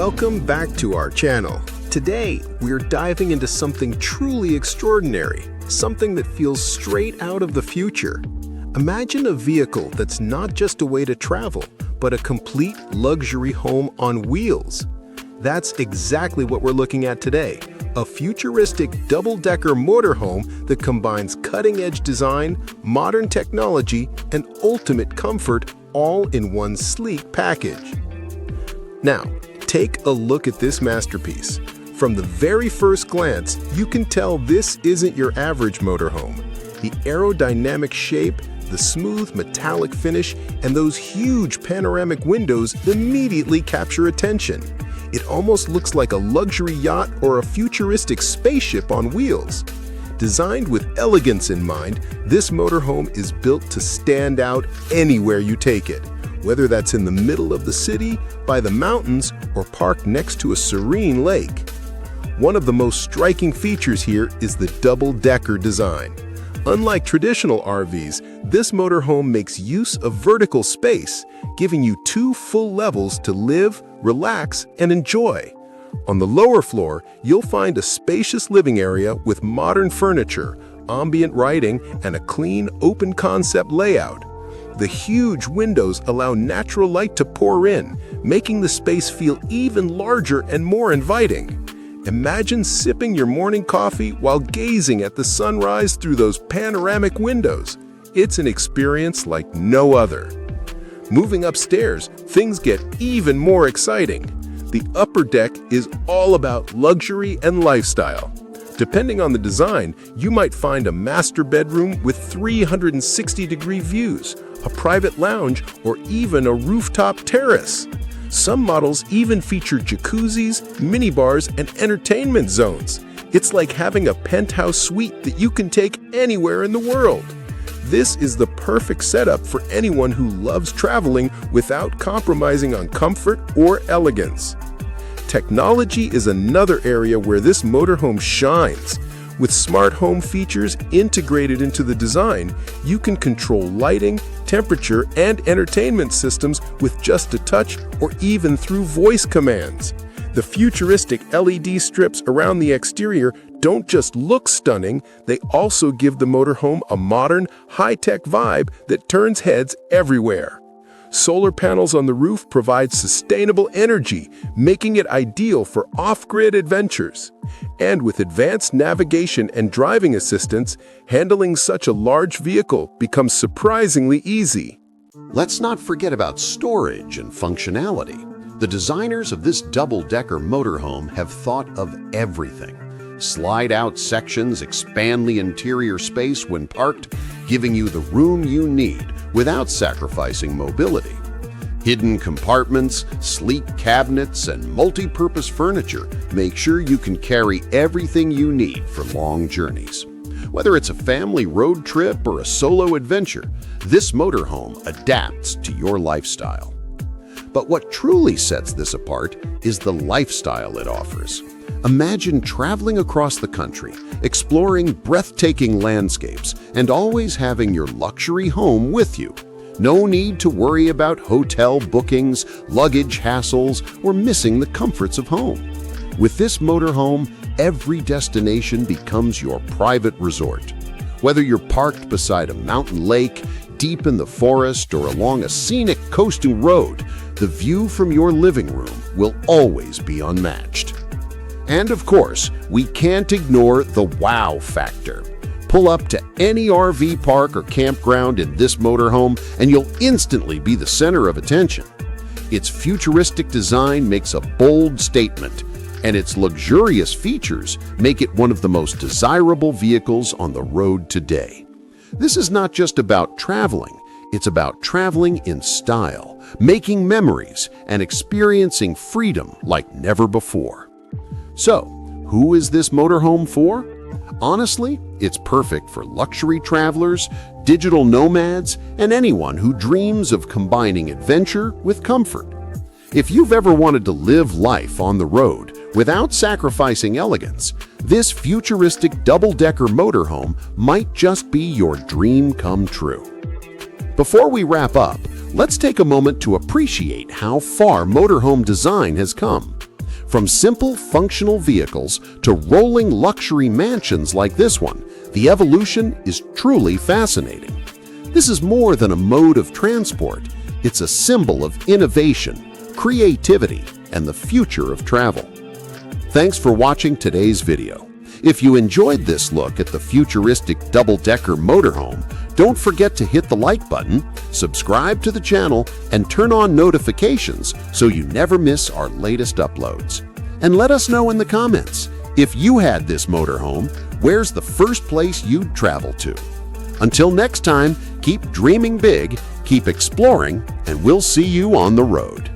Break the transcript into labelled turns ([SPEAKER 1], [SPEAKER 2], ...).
[SPEAKER 1] Welcome back to our channel. Today, we're diving into something truly extraordinary, something that feels straight out of the future. Imagine a vehicle that's not just a way to travel, but a complete luxury home on wheels. That's exactly what we're looking at today, a futuristic double-decker motorhome that combines cutting-edge design, modern technology, and ultimate comfort all in one sleek package. Now, take a look at this masterpiece. From the very first glance, you can tell this isn't your average motorhome. The aerodynamic shape, the smooth metallic finish, and those huge panoramic windows immediately capture attention. It almost looks like a luxury yacht or a futuristic spaceship on wheels. Designed with elegance in mind, this motorhome is built to stand out anywhere you take it, whether that's in the middle of the city, by the mountains, or parked next to a serene lake. One of the most striking features here is the double-decker design. Unlike traditional RVs, this motorhome makes use of vertical space, giving you two full levels to live, relax, and enjoy. On the lower floor, you'll find a spacious living area with modern furniture, ambient lighting, and a clean, open-concept layout. The huge windows allow natural light to pour in, making the space feel even larger and more inviting. Imagine sipping your morning coffee while gazing at the sunrise through those panoramic windows. It's an experience like no other. Moving upstairs, things get even more exciting. The upper deck is all about luxury and lifestyle. Depending on the design, you might find a master bedroom with 360-degree views, a private lounge, or even a rooftop terrace. Some models even feature jacuzzis, minibars, and entertainment zones. It's like having a penthouse suite that you can take anywhere in the world. This is the perfect setup for anyone who loves traveling without compromising on comfort or elegance. Technology is another area where this motorhome shines. With smart home features integrated into the design, you can control lighting, temperature, and entertainment systems with just a touch or even through voice commands. The futuristic LED strips around the exterior don't just look stunning, they also give the motorhome a modern, high-tech vibe that turns heads everywhere. Solar panels on the roof provide sustainable energy, making it ideal for off-grid adventures. And with advanced navigation and driving assistance, handling such a large vehicle becomes surprisingly easy.
[SPEAKER 2] Let's not forget about storage and functionality. The designers of this double-decker motorhome have thought of everything. Slide-out sections expand the interior space when parked, giving you the room you need without sacrificing mobility. Hidden compartments, sleek cabinets, and multi-purpose furniture make sure you can carry everything you need for long journeys. Whether it's a family road trip or a solo adventure, this motorhome adapts to your lifestyle. But what truly sets this apart is the lifestyle it offers. Imagine traveling across the country, exploring breathtaking landscapes, and always having your luxury home with you. No need to worry about hotel bookings, luggage hassles, or missing the comforts of home. With this motorhome, every destination becomes your private resort. Whether you're parked beside a mountain lake, deep in the forest, or along a scenic coastal road, the view from your living room will always be unmatched. And of course, we can't ignore the wow factor. Pull up to any RV park or campground in this motorhome and you'll instantly be the center of attention. Its futuristic design makes a bold statement, and its luxurious features make it one of the most desirable vehicles on the road today. This is not just about traveling, it's about traveling in style, making memories, and experiencing freedom like never before. So, who is this motorhome for? Honestly, it's perfect for luxury travelers, digital nomads, and anyone who dreams of combining adventure with comfort. If you've ever wanted to live life on the road without sacrificing elegance, this futuristic double-decker motorhome might just be your dream come true. Before we wrap up, let's take a moment to appreciate how far motorhome design has come. From simple functional vehicles to rolling luxury mansions like this one, the evolution is truly fascinating. This is more than a mode of transport. It's a symbol of innovation, creativity, and the future of travel. Thanks for watching today's video. If you enjoyed this look at the futuristic double-decker motorhome, don't forget to hit the like button, subscribe to the channel, and turn on notifications so you never miss our latest uploads. And let us know in the comments, if you had this motorhome, where's the first place you'd travel to? Until next time, keep dreaming big, keep exploring, and we'll see you on the road.